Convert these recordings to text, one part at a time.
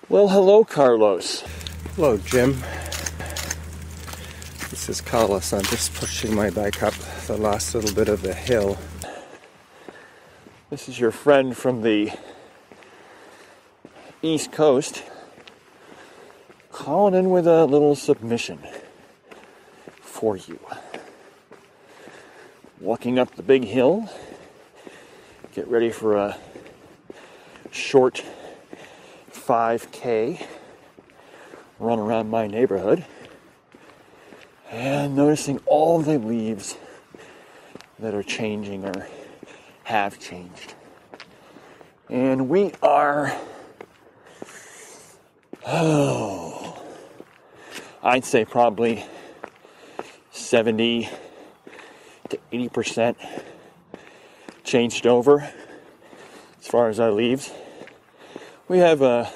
Well, hello, Carlos. Hello, Jim. This is Carlos. I'm just pushing my bike up the last little bit of the hill. This is your friend from the East Coast calling in with a little submission for you. Walking up the big hill, get ready for a short 5K run around my neighborhood, and noticing all the leaves that are changing or have changed. And we are, I'd say probably 70 to 80% changed over as far as our leaves. We have a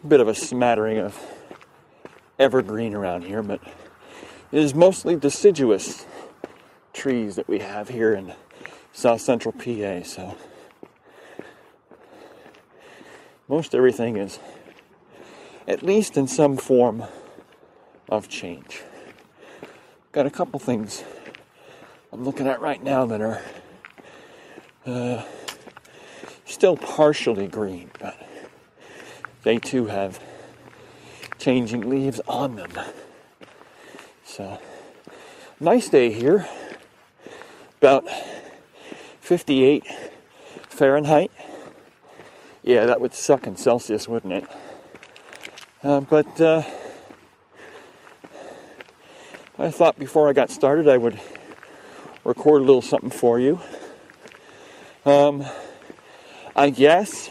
bit of a smattering of evergreen around here, but it is mostly deciduous trees that we have here in South Central PA, so most everything is at least in some form of change. Got a couple things I'm looking at right now that are still partially green, but they too have changing leaves on them. So, nice day here. About 58 Fahrenheit. Yeah, that would suck in Celsius, wouldn't it? But I thought before I got started I would record a little something for you. I guess,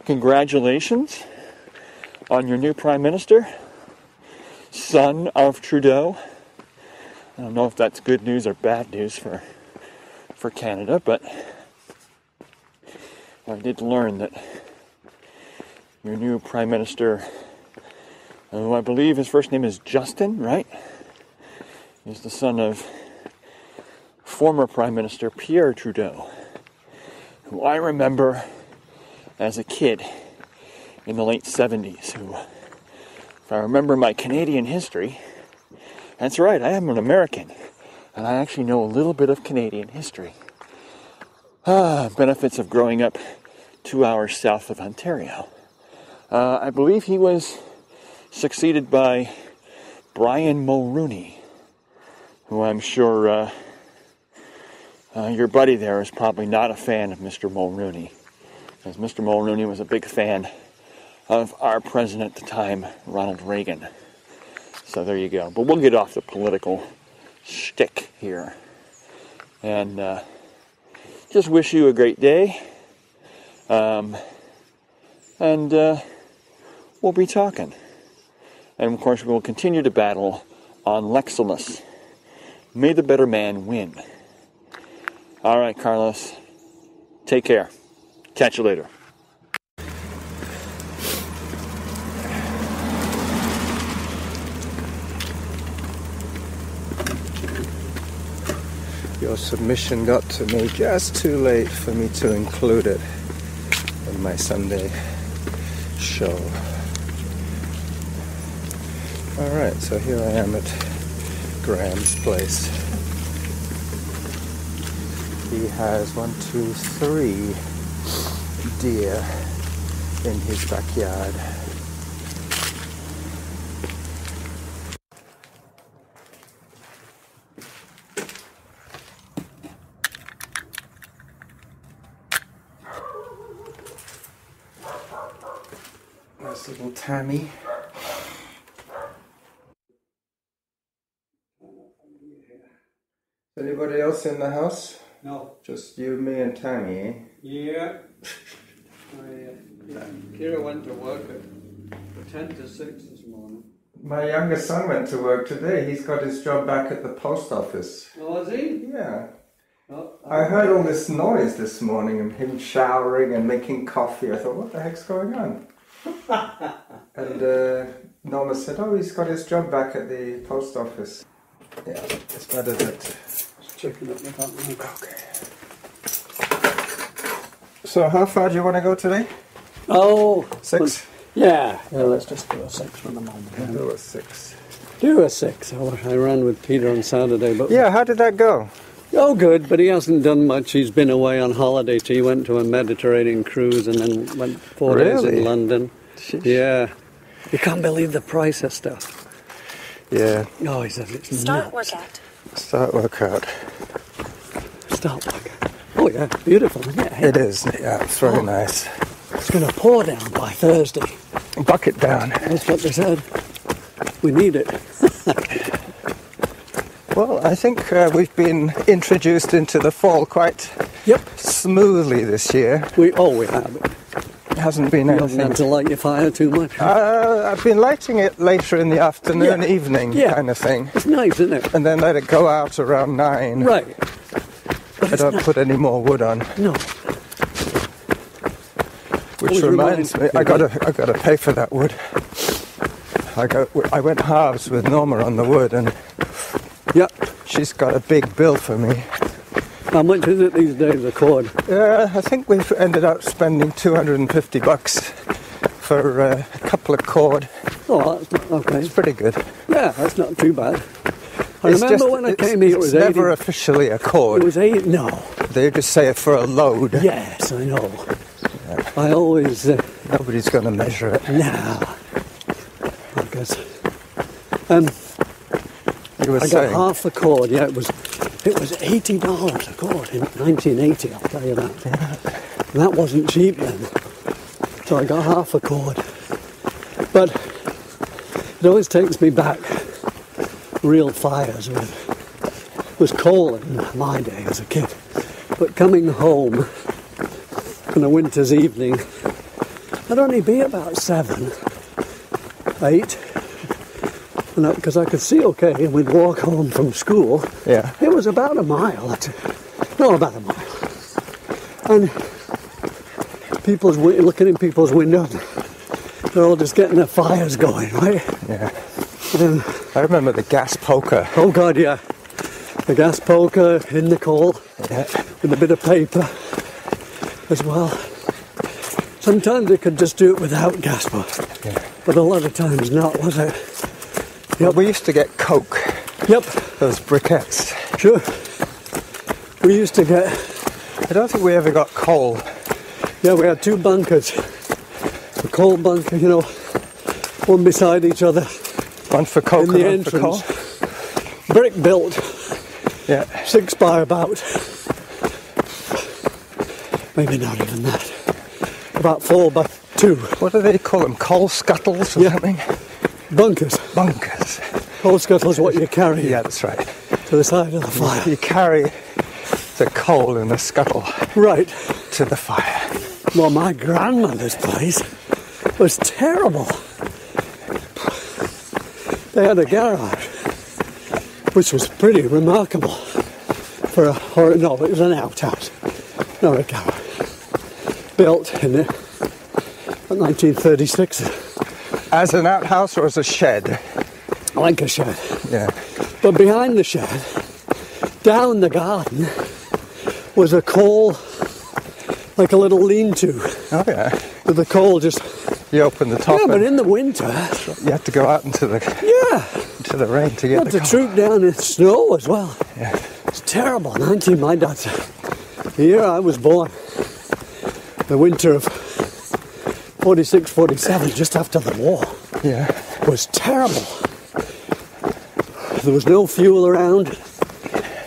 congratulations on your new Prime Minister, son of Trudeau. I don't know if that's good news or bad news for Canada, but I did learn that your new Prime Minister, who I believe his first name is Justin, right? Is the son of former Prime Minister Pierre Trudeau, who I remember as a kid in the late 70s, who, if I remember my Canadian history, that's right, I am an American, and I actually know a little bit of Canadian history. Benefits of growing up 2 hours south of Ontario. I believe he was succeeded by Brian Mulroney, who I'm sure your buddy there is probably not a fan of Mr. Mulroney, because Mr. Mulroney was a big fan of our president at the time, Ronald Reagan. So there you go. But we'll get off the political shtick here. And just wish you a great day. And we'll be talking. And of course we'll continue to battle on Lexilus. May the better man win. All right, Carlos. Take care. Catch you later. Your submission got to me just too late for me to include it in my Sunday show. Alright, so here I am at Graham's place. He has 1, 2, 3 deer in his backyard. Nice little Tammy. Anybody else in the house? No. Just you, me, and Tammy, eh? Yeah. Kira went to work at 10 to 6 this morning. My youngest son went to work today. He's got his job back at the post office. Oh, is he? Yeah. Oh, I heard all this noise this morning and him showering and making coffee. I thought, what the heck's going on? And Norma said, oh, he's got his job back at the post office. Yeah, it's better that... Just checking up the back. Okay. So how far do you want to go today? Oh. 6? Yeah, let's just do a 6 for the moment. Do a 6. Do a 6. I ran with Peter on Saturday, but Yeah, how did that go? oh, good. But he hasn't done much. He's been away on holiday. So he went to a Mediterranean cruise and then went 4 days Really? in London. Sheesh. Yeah, you can't believe the price of stuff. Yeah, Oh, he says it's Start nuts. workout. start workout. Start workout. Oh yeah, beautiful, isn't it? It is, yeah, it's very Oh. nice. It's going to pour down by Thursday. Bucket down. That's what they said. We need it. Well, I think we've been introduced into the fall quite Yep. smoothly this year. We have. It hasn't been You haven't had anything. to light your fire too much. I've been lighting it later in the afternoon, Yeah. evening Yeah. kind of thing. It's nice, isn't it? And then let it go out around 9. Right. I don't put any more wood on. No. Which Always reminds me, reminds me. I gotta pay for that wood. I went halves with Norma on the wood, and Yep. she's got a big bill for me. How much is it these days, a cord? I think we've ended up spending $250 for a couple of cord. Oh, that's not okay. It's pretty good. Yeah, that's not too bad. I It's remember just- when I it's- came here, it it's was never 80. officially a It cord. was 8. No. They just say it for a load. Yes, I know. I always. Nobody's going to measure it. Nah. I guess. You were I got saying. half the cord. Yeah, it was $80 a cord in 1980. I'll tell you that. And that wasn't cheap then. So I got half a cord. But it always takes me back. Real fires was coal in my day as a kid. But coming home on a winter's evening, I'd only be about 7, 8. Because I could see okay, and we'd walk home from school. Yeah. It was about a mile. No, about a mile. And looking in people's windows, they're all just getting their fires going, right? Yeah. And, I remember the gas poker. oh God, yeah. The gas poker in the coal Yeah. with a bit of paper as well. Sometimes they could just do it without gas poker, Yeah. but a lot of times not, was it? Yep. We used to get Coke, Yep, those briquettes. sure. We used to get, I don't think we ever got coal. yeah, we had 2 bunkers. A coal bunker, one beside each other. One for Coke In the and one for coal. entrance. Brick built, Yeah. 6 by about, maybe not even that, about 4 by 2 What do they call them? Coal scuttles or Yeah. something? bunkers. Bunkers. Coal scuttle's what you carry Yeah, that's right. to the side of the fire. You carry the coal in a scuttle Right. to the fire. Well, my grandmother's place was terrible. They had a garage, which was pretty remarkable no, it was an outhouse, not a garage. Built in 1936, As an outhouse or as a shed? like a shed. Yeah. But behind the shed, down the garden, was a coal, like a little lean-to, Oh yeah. with the coal just... You open the top Yeah, but and in the winter, you have to go out into the rain to you get had the to coal. troop down in snow as well. Yeah. It's terrible. My dad's the year I was born, the winter of 46, 47, just after the war, Yeah. was terrible. There was no fuel around,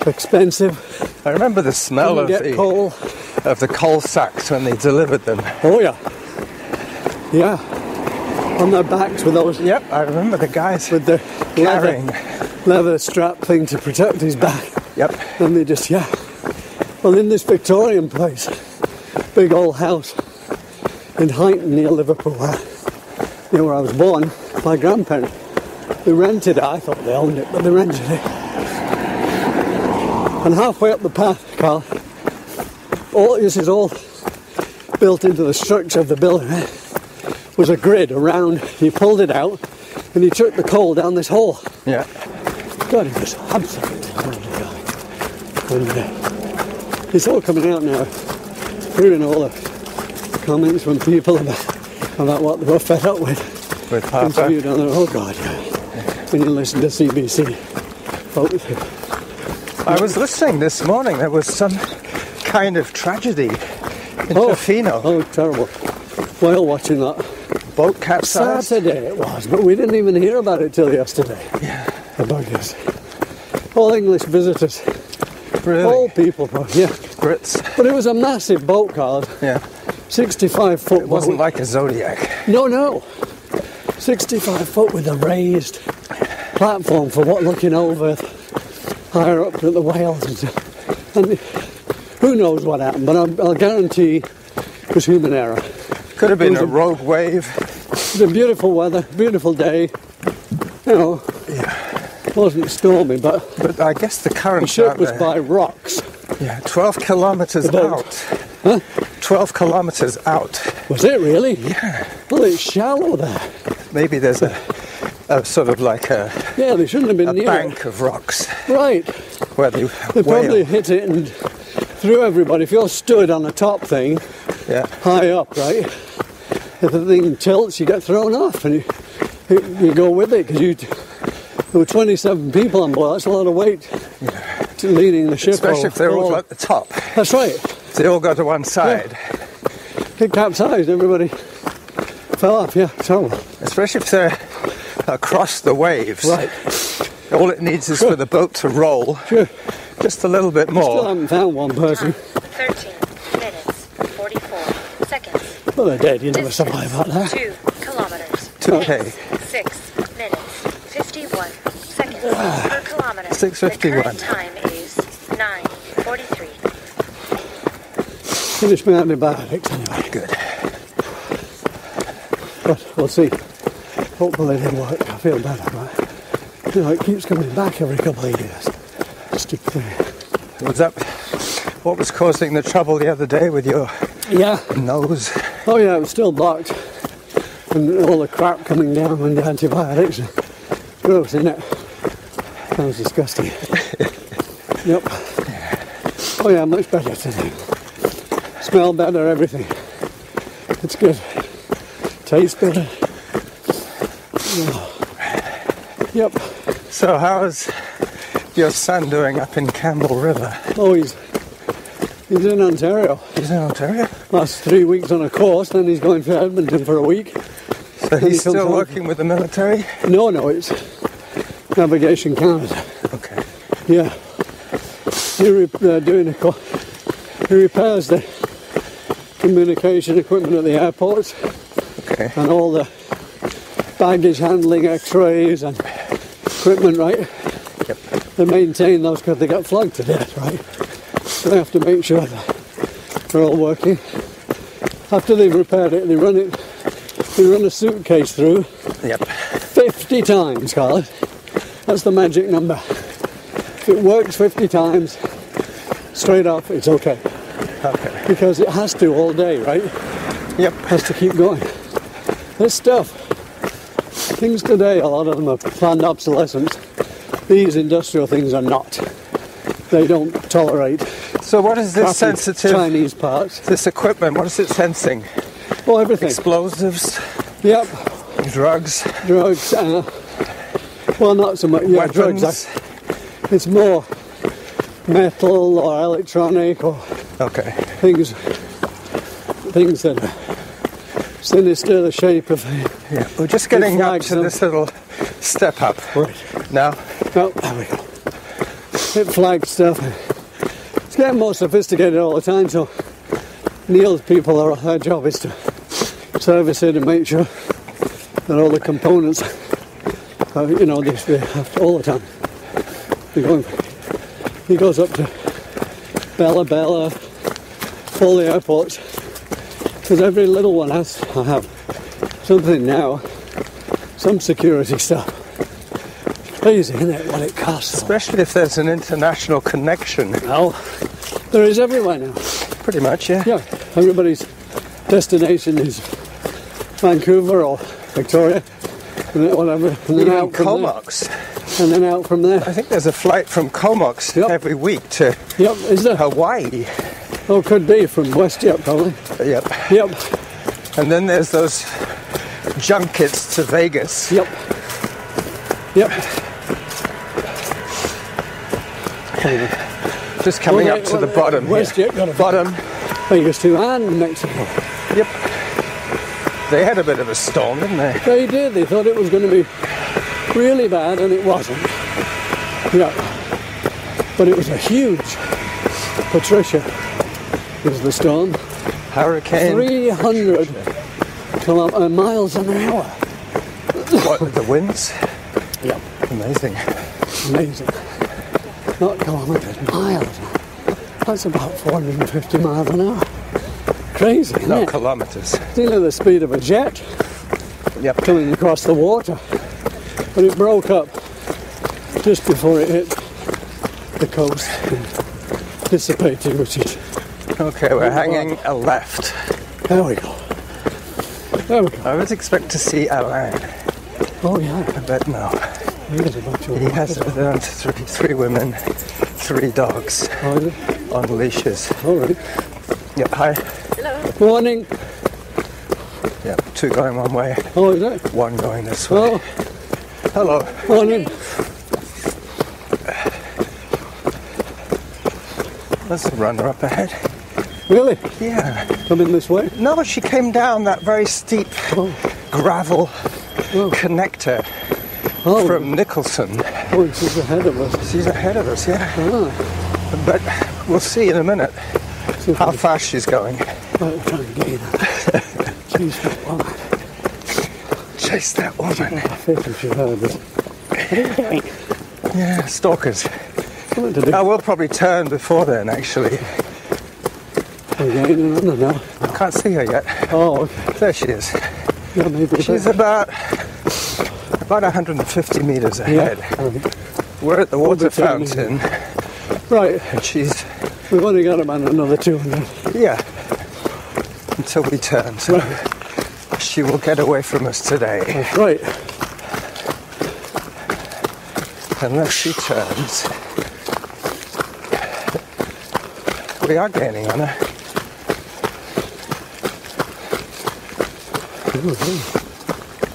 expensive, I remember the smell couldn't of get coal. the coal sacks when they delivered them. Oh yeah. Yeah. On their backs with those, Yep, I remember the guys with the carrying. leather strap thing to protect his back. Yep. And they just, yeah. Well, in this Victorian place, big old house in Highton near Liverpool, where I was born, my grandparents, they rented it. I thought they owned it, but they rented it. And halfway up the path, Carl, this is all built into the structure of the building, was a grid around. He pulled it out, and he took the coal down this hole. Yeah. God, he was absolutely lovely guy. And it's all coming out now. Hearing all the comments from people about about what they were fed up with. With Papa. Interviewed on their, oh God, yeah. When you listen to CBC. I was listening this morning. There was some kind of tragedy in Tofino. Oh, terrible. Whale watching that. Boat capsized. Saturday it was, but we didn't even hear about it till yesterday. Yeah. The buggers. All English visitors. Really? All people, yeah. Brits. But it was a massive boat, Carl. Yeah. 65-foot It wasn't boat. like a Zodiac. No. 65 foot with a raised platform for looking over higher up to the whales. And who knows what happened, but I'll guarantee it was human error. Could have been a rogue wave. It was a beautiful weather, beautiful day. You know, it wasn't stormy, but I guess the current the ship was by rocks. Yeah, 12 kilometres out. Huh? 12 kilometres out. Was it really? Yeah. Well, it's shallow there. Maybe there's a sort of like a Yeah, they shouldn't have been near bank of rocks it. Right. where they They probably whale. hit it and threw everybody. If you're stood on the top thing, Yeah. high up, right? If the thing tilts, you get thrown off and you go with it because there were 27 people on board. That's a lot of weight to leading the ship. Especially if they're all at the top. That's right. They all go to one side. It capsized. Everybody fell off. Yeah, terrible. Especially if they're across the waves. Right. All it needs is for the boat to roll Sure. just a little bit Still more. haven't found one person. 13 minutes, 44 seconds. Well, they're dead. You never survive like that. 2 kilometers. 2K. 6 minutes, 51 seconds per kilometer. 6:51. The current time is 9:43. Finished my antibiotics anyway. Good. But we'll see. Hopefully they work. I feel better, but you know, it keeps coming back every couple of years. Stick through. Was that what was causing the trouble the other day with your Yeah. nose? Oh yeah, it was still blocked. And all the crap coming down with the antibiotics. Gross, isn't it? Sounds disgusting. Yep. Oh yeah, much better today. Smell better, everything. It's good. Tastes better. Oh. Yep. So how's your son doing up in Campbell River? Oh, he's in Ontario. He's in Ontario? Last 3 weeks on a course, then he's going for Edmonton for a week. So he he's comes still home. working with the military? No, it's Navigation Canada. Okay. Yeah. He repairs the communication equipment at the airports Okay. and all the baggage handling x-rays and equipment, right? Yep. They maintain those because they got flogged to death, right? So they have to make sure that they're all working. After they've repaired it, they run a suitcase through Yep. 50 times, Carl. That's the magic number. If it works 50 times, straight up, it's okay. Okay. Because it has to all day, right? Yep. Has to keep going. This stuff, things today, a lot of them are planned obsolescence. These industrial things are not. They don't tolerate So what is this crappy sensitive, Chinese parts. this equipment, what is it sensing? Oh, everything. Explosives, Yep. drugs, Drugs. Well, not so much. Yeah, weapons? drugs. It's more metal or electronic or Okay. things that are sinister, the shape of the... Yeah. We're just getting up flags to them. this little step up. Right. Now, Oh, there we go. It flag stuff. It's getting more sophisticated all the time, so Neil's people, their job is to service it and make sure that all the components, they have to, all the time. He goes up to Bella, all the airports, because every little one has to have something now, some security stuff. It's crazy, isn't it, what it costs? especially if there's an international connection. Well, there is everywhere now. Pretty much, yeah. Yeah, everybody's destination is Vancouver or Victoria, and then whatever, and then Even out from Comox. there. And then out from there. I think there's a flight from Comox Yep. every week to Yep, is there? Hawaii. Oh, could be from West, yep, probably. Yep. Yep, And then there's those junkets to Vegas. Yep. Yep. Just coming up to the bottom here. WestJet got a Bottom. Vegas to and Mexico. Yep. They had a bit of a storm, didn't they? They did. They thought it was going to be really bad, and it wasn't. Yeah. But it was a huge Patricia was the storm. Hurricane. 300 miles an hour. What, with the winds? Yep. Amazing. Amazing. Not kilometres, miles. That's about 450 miles an hour. Crazy, isn't Not it? kilometres. Nearly the speed of a jet Yep. coming across the water. But it broke up just before it hit the coast and dissipated, which is... Okay, we're hanging a left. There we go. There we go. I would expect to see Alain, Oh, yeah. but no. There's a bunch of He has with him three women, 3 dogs Oh, is it? on leashes. All right. Yep, hi. Morning. Yep, 2 going one way, Oh, is it? 1 going this way. Oh, Hello. morning. There's a runner up ahead. Really? Yeah. Coming this way? No, she came down that very steep Oh, gravel oh. connector Oh, from Nicholson. oh, she's ahead of us. She's ahead of us, yeah. Ah, But we'll see in a minute see if how we fast she's going. can try and gain her. She's that woman. Chase that woman. I think she heard us. What are you doing? Yeah, stalkers. Something to do. I will probably turn before then, actually. We're gaining on her now. I can't see her yet. Oh, okay. There she is. Yeah, maybe. She's about 150 meters ahead. Yeah. All right. We're at the water Over 10 meters. fountain, Right. and she's, We've only got about another 200. yeah, until we turn. So she will get away from us today, That's right. unless she turns. We are gaining on her. Ooh,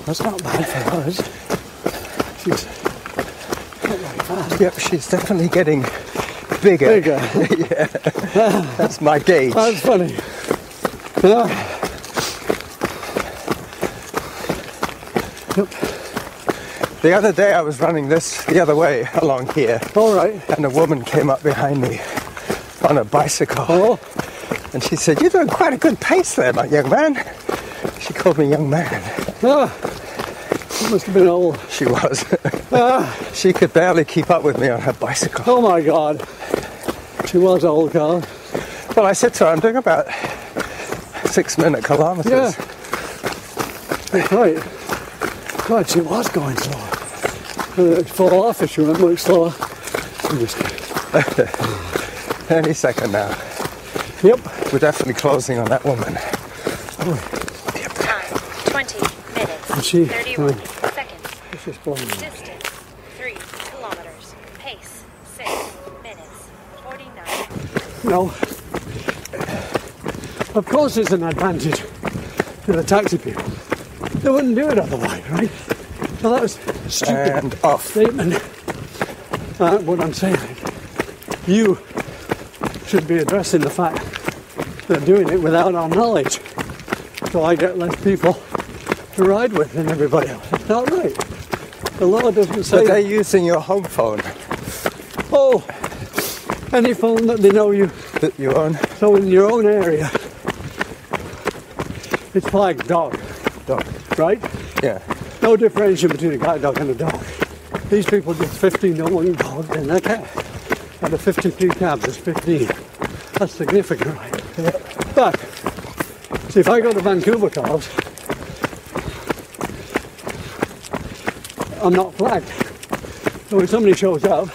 that's not bad for us. She's not very fast. Yep, she's definitely getting bigger. Bigger. Yeah, that's my gauge. That's funny. Yeah. Yep. The other day I was running this the other way along here, All right. and a woman came up behind me on a bicycle, Oh, and she said, "You're doing quite a good pace there, my young man." She called me young man. ah. She must have been old. She was. Ah. She could barely keep up with me on her bicycle. Oh my God. She was old, Carl. Well, I said to her, I'm doing about 6-minute kilometers. Yeah. That's right. God, she was going slow. It'd fall off if she went much slower. I'm just kidding. Any second now. Yep. We're definitely closing on that woman. Time 20 minutes. And she, 31 seconds. This is blowing. Distance 3 kilometers. Pace 6 minutes. 49. No. Of course it's an advantage to the taxi people. They wouldn't do it otherwise, right? So that was a stupid And off. statement. What I'm saying, you should be addressing the fact that they're doing it without our knowledge. So I get less people to ride with than everybody else. It's not right. The law doesn't say But they're using your home phone oh, any phone that they know you. that you own. So in your own area, it's flagged dog, Dog. right? Yeah. No differentiation between a guide dog and a dog. These people get 15 to 1 dog in their cab. And the 53 cabs is 15. That's significant, right? But, see, if I go to Vancouver Cars, I'm not flagged. So when somebody shows up,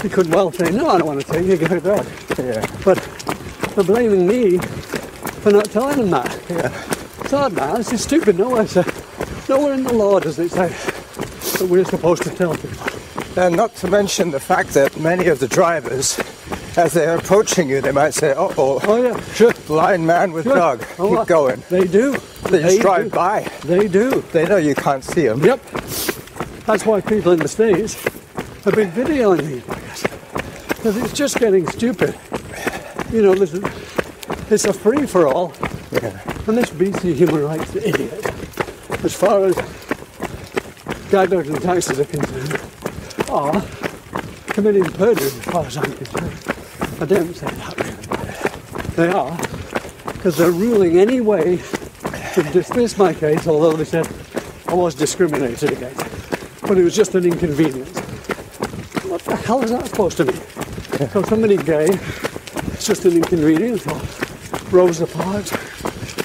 he could well say, no, I don't want to take you, get a dog. Yeah. But they're blaming me for not telling them that. Yeah. It's odd, man. This is stupid. Nowhere in the law does it say that we're supposed to tell people. And not to mention the fact that many of the drivers as they're approaching you, they might say, "Uh-oh, Oh yeah, sure. blind man with Sure. dog, Oh, keep going." They do. They just drive do. by. They do. They know you can't see them. Yep. That's why people in the States have been videoing these buggers. Because it's just getting stupid. You know, it's a free-for-all. Yeah. And this BC human rights idiot, as far as guide dogs and taxis are concerned, are committing perjury as far as I'm concerned. I don't say that really. They are, because they're ruling any way to dismiss my case, although they said I was discriminated against. But it was just an inconvenience. What the hell is that supposed to mean? So somebody gay, it's just an inconvenience, or Rosa Parks.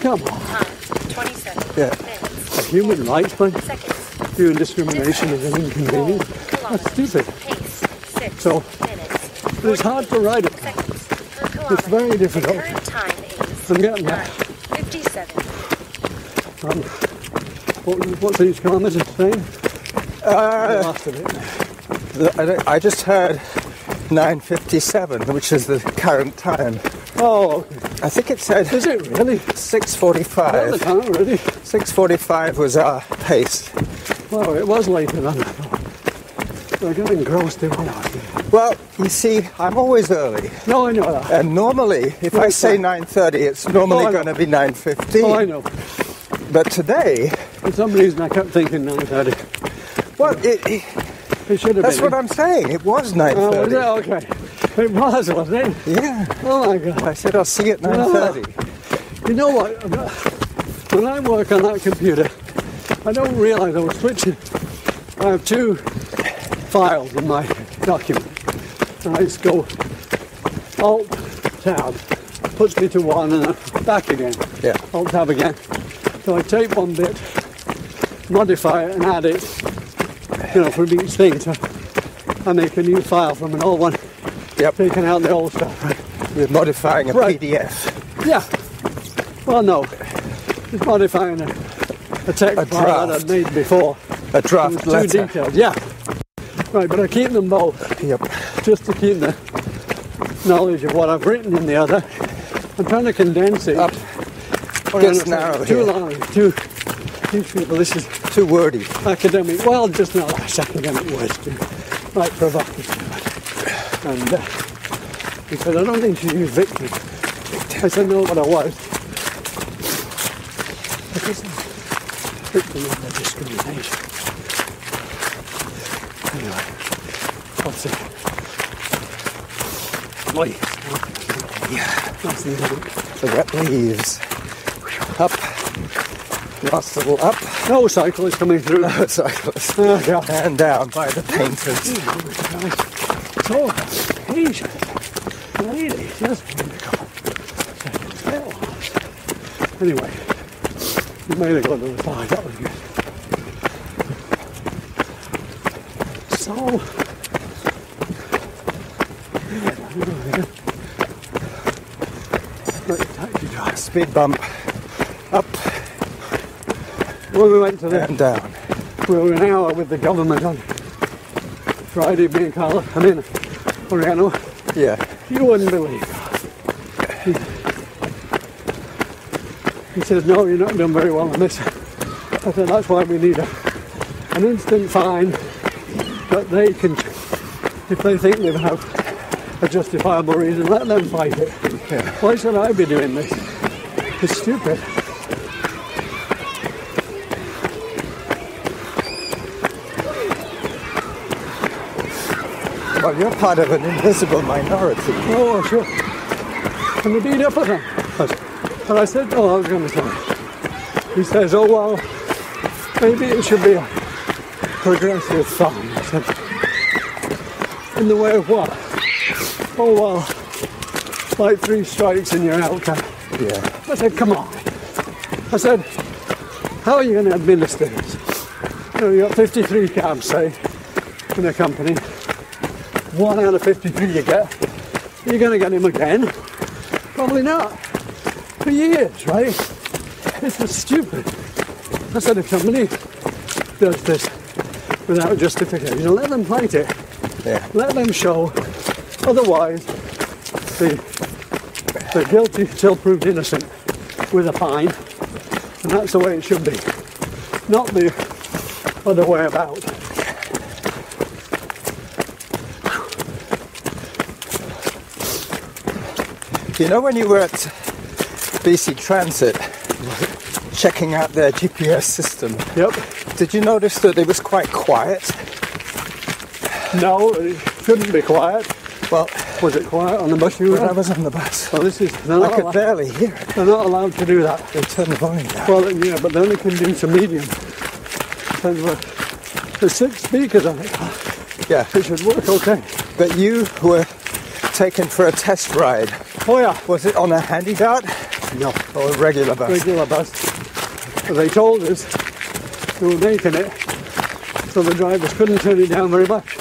Come on. Time, 27 Yeah. minutes. A human rights thing, Seconds. doing discrimination is an inconvenience. That's stupid. Pace, 6 So, minutes. But it's hard to ride it. Seconds per kilometer. It's very difficult. The current time is I'm getting there. 9:57. What's each kilometre saying? I lost a bit. I just heard 9:57, which is the current time. Oh, okay. I think it said Is it really? Another 6:45. time already? 6:45 was our pace. Well, it was later than I thought. I got engrossed in one. Well, you see, I'm always early. No, I know that. And normally, if I say 9:30, it's normally Oh, I know. going to be 9:15. Oh, I know. But today, For some reason, I kept thinking 9:30. well, It should have that's been. what I'm saying. It was Oh, was 9:30. it? Okay. It was, wasn't it? Yeah. Oh, my God. I said I'll see you at 9:30. You know what? When I work on that computer, I don't realise I was switching. I have two files in my document. And I just go Alt Tab, puts me to one and then back again. Yeah. Alt Tab again. So I take one bit, modify it and add it, you know, from each thing. So I make a new file from an old one, Yep. taking out the old stuff. Right? We're modifying a Right. PDF. Yeah. Well, no. It's modifying a text A file that I'd draft. made before. A It was draft too letter. detailed. Yeah. Right, but I keep them both Yep. just to keep the knowledge of what I've written in the other. I'm trying to condense it. Up. Or Gets it's narrow too here. long. Too people. This is Too wordy. academic. Well, just not less academic words. Too. Like provocative. And he said, I don't think you use victim. I said, no, but I was. Because victim of the discrimination. Anyway, what's it? Leaves. Yeah. That's the end. The wet leaves. Up. Lost a little up. No cyclist coming through. No cyclist. Oh, God. And down by the painters. So patient. Lady, just wonderful. Anyway, we made it go to the side. That was good. So, taxi driver. Speed bump. Up When we went to the, and down. we were an hour with the government on Friday, me and Carla, I mean, Oriano. Yeah. You wouldn't believe. He says, no, you're not doing very well on this. I said, that's why we need an instant fine that they can, if they think they have a justifiable reason, let them fight it. Yeah. Why should I be doing this? It's stupid. Well, you're part of an invisible minority. Oh, sure. And they beat up at them. But I said, oh, I was going to say. He says, oh, well, maybe it should be a progressive fine. I said, in the way of what? Oh, well, like 3 strikes and you're out. Yeah. I said, come on. I said, how are you going to administer this? You know, you got 53 cabs, say, in a company. 1 out of 53 you get. You're going to get him again? Probably not. For years, right? This is stupid. I said, if somebody does this without justification, let them fight it. Yeah. Let them show. Otherwise, the guilty still proved innocent with a fine, and that's the way it should be, not the other way about. You know, when you were at BC Transit checking out their GPS system, Yep. did you notice that it was quite quiet? No, it shouldn't be quiet. Well, Was it quiet on the bus you were when I on? was on the bus, Well, they're I not, could barely hear it. they're not allowed to do that. They turned the volume down. Well, yeah, but they only can do some medium. And there's 6 speakers on it. Yeah, It should work okay. but you were taken for a test ride. Oh yeah. Was it on a handy-dart No. or a regular bus? Regular bus. But they told us they were making it so the drivers couldn't turn it down very much.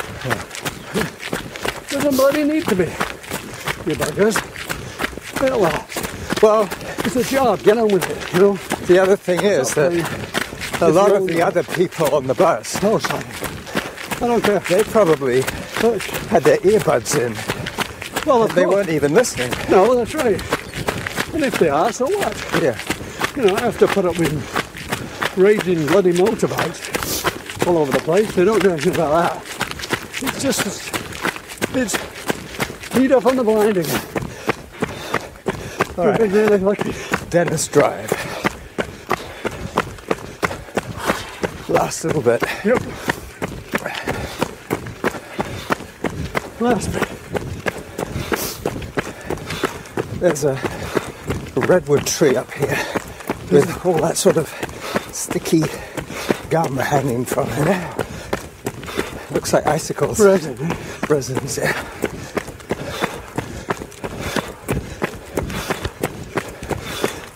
Doesn't bloody need to be, you buggers. Well, Well, it's a job, get on with it, you know. the other thing is that a lot of the you're- other people on the bus, Oh, sorry. I don't care. they probably But, had their earbuds in. well, of They course. weren't even listening. No, that's right. And if they are, so what? Yeah. You know, I have to put up with raging bloody motorbikes all over the place. They don't do anything about that. It's just, it's feet up on the blind again. All right. We're really lucky. Dennis Drive. Last little bit. Yep. Last bit. There's a redwood tree up here with all that sort of sticky gum hanging from it. Looks like icicles. Resin. Resins, yeah.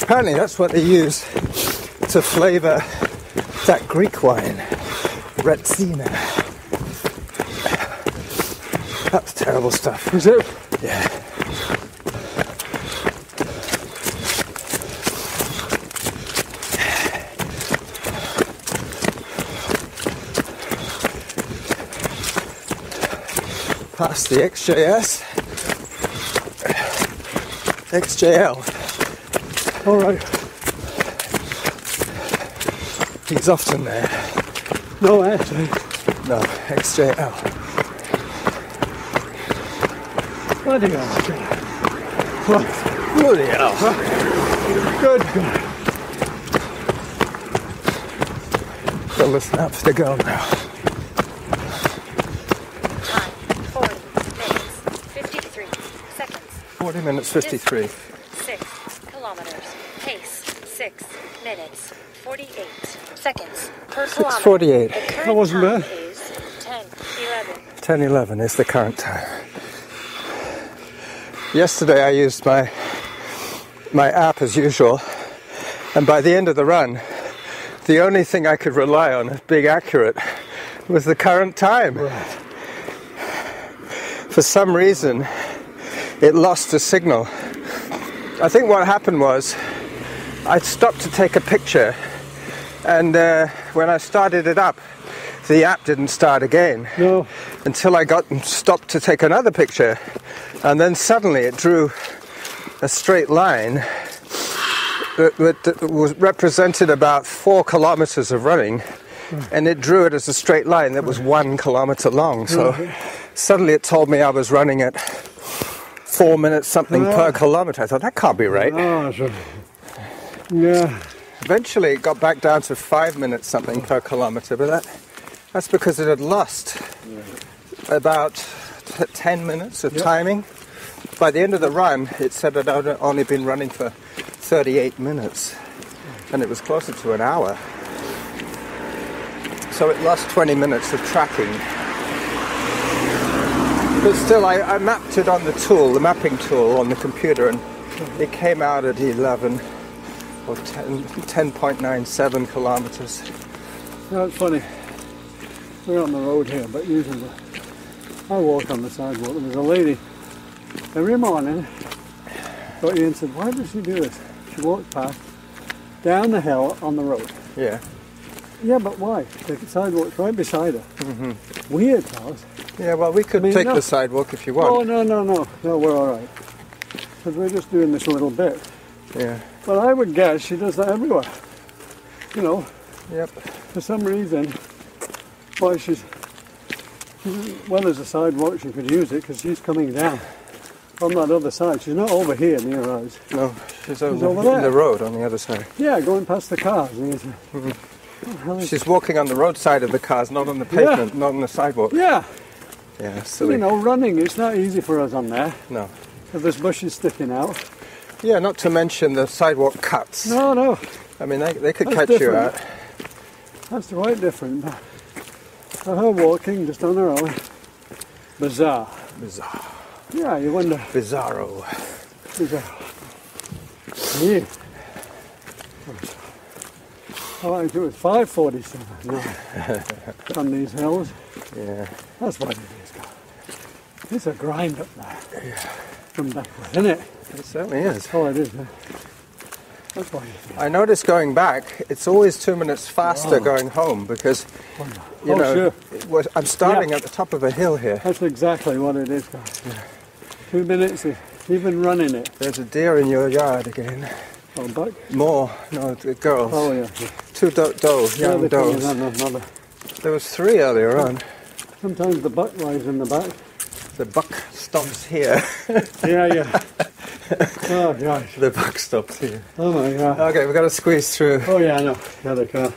Apparently that's what they use to flavour that Greek wine, Retsina. That's terrible stuff. Is it? Yeah. Past the XJS. XJL. All right. He's often there. No, actually. No, XJL. Bloody hell. What? Bloody hell. Good God. They'll listen up for the girl now. Time 40 minutes 53 seconds. 40 minutes 53. Distance, 6 kilometers. Pace 6 minutes 48 seconds per kilometer. 6:48. The current That wasn't time bad. is 10:11. 10:11 is the current time. Yesterday I used my app as usual, and by the end of the run, the only thing I could rely on as being accurate was the current time. For some reason, it lost a signal. I think what happened was I stopped to take a picture, and when I started it up, the app didn't start again. No. Until I stopped to take another picture, and then suddenly it drew a straight line that was represented about 4 kilometers of running, and it drew it as a straight line that was 1 kilometer long. So suddenly it told me I was running at 4 minutes something per kilometer. I thought, that can't be right. Oh, sure. Yeah. Eventually it got back down to 5 minutes something per kilometer, but that's because it had lost about 10 minutes of timing. By the end of the run, it said it had only been running for 38 minutes, and it was closer to an hour. So it lost 20 minutes of tracking. But still, I mapped it on the tool, the mapping tool on the computer, and it came out at 11 or 10.97 kilometers. That's funny. We're on the road here, but usually I walk on the sidewalk. There's a lady every morning got you and said, why does she do this? She walks past down the hill on the road. Yeah. Yeah, but why? The sidewalk's right beside her. Mm-hmm. Weird, Alice. Yeah, well, we could I mean, take no. the sidewalk if you want. Oh, no, we're all right. because we're just doing this little bit. Yeah. But I would guess she does that everywhere. You know, Yep. for some reason, why well, there's a sidewalk, she could use it because she's coming down from that other side. She's not over here near us. No, she's over over there. in the road on the other side. Yeah, going past the cars. And it's, what the hell is- She's walking on the roadside of the cars, not on the pavement, not on the sidewalk. yeah, Yeah, silly. you know, running, it's not easy for us on there. No. If there's bushes sticking out. Yeah, not to mention the sidewalk cuts. No, no, I mean, they could That's catch you different. out. that's quite different. But her walking just on her own, bizarre. Bizarre. Yeah, you wonder. Bizarro. Bizarre. Yeah. Oh, I think it was 5:47 now on these hills. Yeah. That's what it is, God. It's a grind up there. From backward, isn't it? It certainly is. That's all it is, man. That's why you I noticed going back, it's always 2 minutes faster Oh. going home because, you Oh, know, sure. I'm starting Yeah. at the top of a hill here. That's exactly what it is, God. 2 minutes, even running it. There's a deer in your yard again. Oh, buck. More. No, the girls. Oh, yeah. Two does, Yeah, young the thing is, does. I'm not mother. There was 3 earlier on. Sometimes the buck lies in the back. The buck stops here. Yeah, yeah. Oh, gosh. The buck stops here. Oh, my God. Okay, we've got to squeeze through. Oh, yeah, I know. Yeah, the car.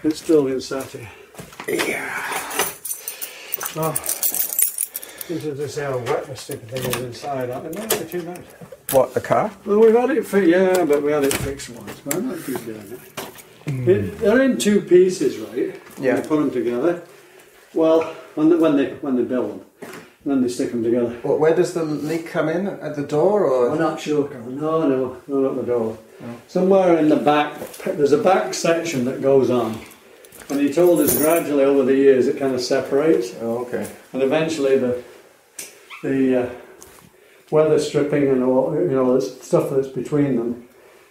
It's still inside here. Yeah. Oh. This is just how wet the sticker thing is inside. I don't know, too nice. What, the car? Well, we've had it fixed, yeah, but we had it fixed once, but I'm not keep doing it. They're in 2 pieces, right? Yeah. When you put them together. Well, when they build them, then they stick them together. Well, where does the leak come in? At the door or? I'm not sure, Colin. No, not at the door. Somewhere in the back, there's a back section that goes on. And he told us gradually over the years it kind of separates. Oh, okay. And eventually the weather stripping and all, you know, the stuff that's between them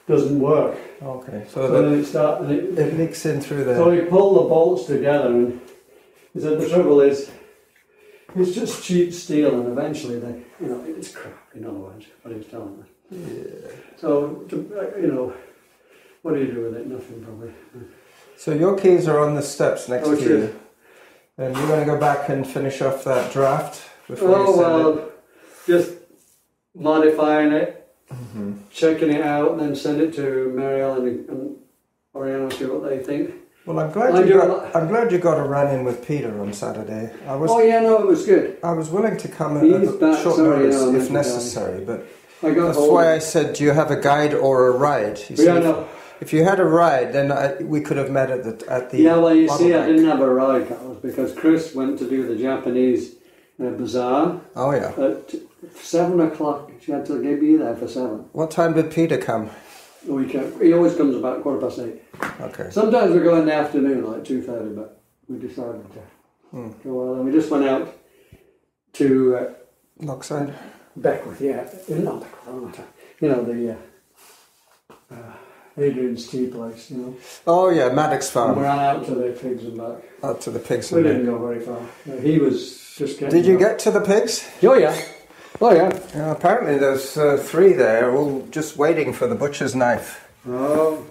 doesn't work. Okay. So So then it it leaks in through there. so he pulled the bolts together, and he said the trouble is it's just cheap steel, and eventually they, you know, it's crap. In other words, what he was telling me. Yeah. So you know, what do you do with it? Nothing, probably. So your keys are on the steps next Oh, to sure. you. And you're going to go back and finish off that draft before you Oh send well, it? just modifying it, checking it out, and then send it to Marielle and Oriana, see what they think. Well, I'm glad you got a run in with Peter on Saturday. Oh yeah, no, it was good. I was willing to come He's at back, short sorry, notice no, if that's necessary, but I got that's hold why of I said, do you have a guide or a ride? He Yeah, said, no. if you had a ride, then we could have met at the Yeah, well, you see, I bottleneck. didn't have a ride, Carlos, because Chris went to do the Japanese bazaar Oh yeah. at 7 o'clock. She had to be there for 7. What time did Peter come? He always comes about 8:15. Okay. Sometimes we go in the afternoon, like 2:30, but we decided to go well. And we just went out to Lockside? Beckwith, yeah. Not Beckwith, you know, the Adrian's tea place, you know. Oh yeah, Maddox And we Farm. ran out to the pigs and back. Up to the pigs. We and didn't go very far. No, he was just getting Did you up. get to the pigs? Oh yeah. Oh yeah. Yeah, apparently there's 3 there, all just waiting for the butcher's knife. Oh.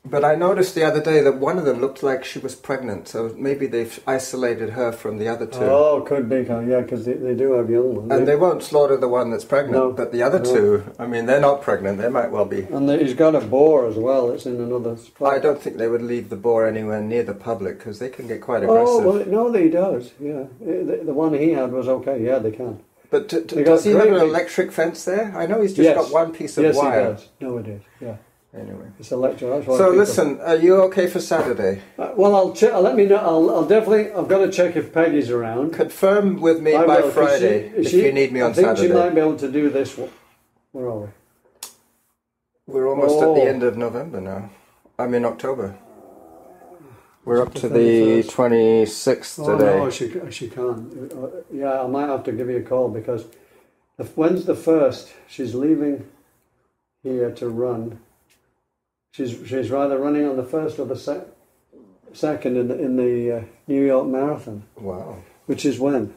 But I noticed the other day that one of them looked like she was pregnant, so maybe they've isolated her from the other 2. Oh, could be, yeah, because they do have young ones. And they won't slaughter the one that's pregnant, No. but the other 2, I mean, they're not pregnant, they might well be. And he's got a boar as well. It's in another spot. I don't think they would leave the boar anywhere near the public, because they can get quite Oh aggressive. well, no, he does. Yeah, the one he had was okay. Yeah, they can. But They does got he have an great big- electric fence there? I know he's just Yes. got one piece of Yes, wire. he does. No, it is. Yeah, Anyway. it's electric. That's why So people- listen, are you okay for Saturday? Well, I'll check. Let me know. I'll definitely. I've got to check if Peggy's around. Confirm with me I by will, 'cause Friday if you need me on I think Saturday. she might be able to do this one. Where are we? We're almost at Oh. the end of November now. I'm in October. We're up The to the 31st. 26th Oh today. no, she can't. Yeah, I might have to give you a call because when's the 1st? She's leaving here to run. She's rather running on the 1st or the 2nd in the New York Marathon, Wow. which is when.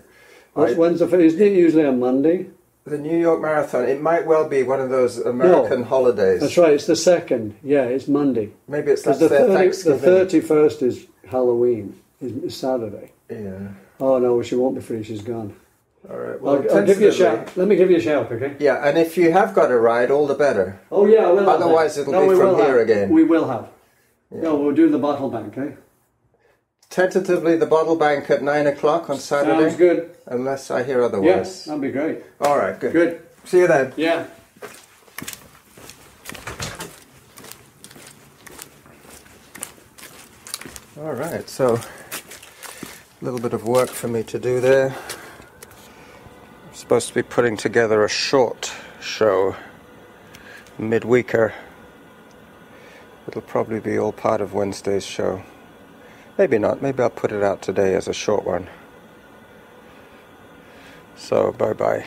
When's the first? Isn't it usually a Monday? The New York Marathon, it might well be one of those American holidays. That's right, it's the 2nd. Yeah, it's Monday. Maybe it's Because their the Thanksgiving. 31st is Halloween, is Saturday. Yeah. Oh no, she won't be free, she's gone. All right. Well, I'll give you a tentatively- shout. Let me give you a shout, okay? Yeah, and if you have got a ride, all the better. Oh yeah, I will. have Otherwise that. it'll No, be we from will here have. again. We will have. No, we'll do the bottle bank, eh? Tentatively, the bottle bank at 9 o'clock on Saturday. Sounds good. Unless I hear Yeah, otherwise. that'd be great. All right, good. Good. See you then. Yeah. All right, so a little bit of work for me to do there. I'm supposed to be putting together a short show, midweeker. It'll probably be all part of Wednesday's show. Maybe not. Maybe I'll put it out today as a short one. So, bye-bye.